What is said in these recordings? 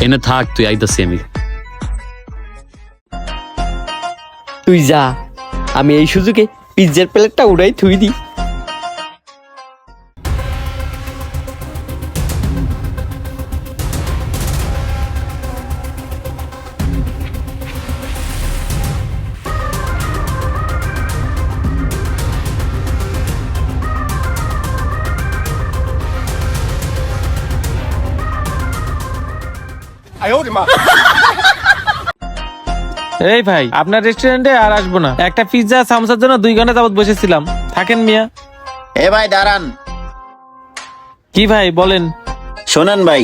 এনে থাক, তুই আইতাছি আমি। তুই যা, আমি এই সুযোগে পিজ্জার প্লেটটা উড়াই থুই দি। এই ভাই, আপনার রেস্টুরেন্টে আর আসবো না। একটা পিৎজা সামোসার জন্য 2 ঘন্টা যাবত বসেছিলাম। থাকেন মিয়া। এ ভাই দাঁড়ান। কি ভাই বলেন? শোনেন ভাই,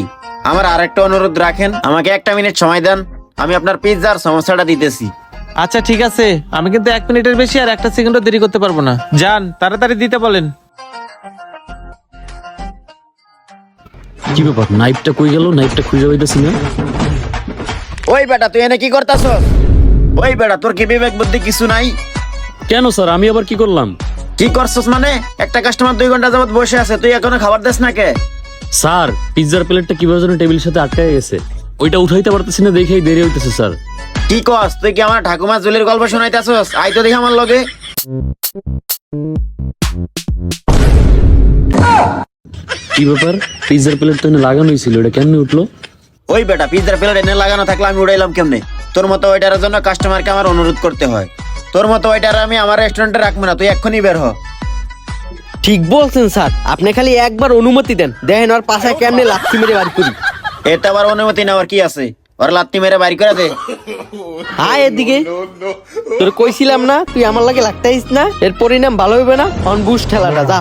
আমার আরেকটা অনুরোধ রাখেন, আমাকে 1 মিনিট সময় দেন, আমি আপনার পিৎজার সমস্যাটা দিতেছি। আচ্ছা ঠিক আছে, আমি কিন্তু 1 মিনিটের বেশি আর 1 সেকেন্ডও দেরি করতে পারবো না। যান, তাড়াতাড়ি দিতে বলেন। কি ব্যাপার, নাইফটা কই গেল? নাইফটা খুঁজে পাইতেছি না। ওই বেটা, তুই এনে কি করতাছস? ওই বেটা, তোর কি বিবেক বুদ্ধি কিছু নাই? কেন স্যার, আমি আবার কি করলাম? কি করছস মানে? একটা কাস্টমার 2 ঘন্টা যাবত বসে আছে, তুই এখনো খাবার দিস না কে? স্যার, পিৎজার প্লেটটা কিভাবে যেন টেবিলের সাথে আটকায় গেছে, ওইটা উঠাইতে পারতেছি না, দেখেই দেরি হইতেছে স্যার। কি কস? তুই কি আমার ঠাকুমা জুলির গল্প শোনাইতাছস? আই তো দেখি আমার লগে। কি ব্যাপার, পিৎজার প্লেট তো এনে লাগানোই ছিল, এটা কেন উঠলো? ওই বেটা, পিৎজার প্লেট এনে লাগানো থাকলে আমি উড়াইলাম কেমনে? তোর মতো ওইটারের জন্য কাস্টমারকে আমার অনুরোধ করতে হয়। তোর মতো ওইটার আমি আমার রেস্টুরেন্টে রাখবো না, তুই এক্ষুনি বের হ। ঠিক বলছেন স্যার, আপনি খালি একবার অনুমতি দেন, দেখেন ওর পাশায় কেমনে লাথি মেরে বার করি। এতে আবার অনুমতি নেওয়ার কি আছে? ওর লাত্তি মেরে বাড়ি করে দে। আয় এদিকে। তোর কইছিলাম না তুই আমার লাগে লাগতাইস না, এর পরিণাম ভালো হইবে না। অন বুশ ঠেলাটা যা।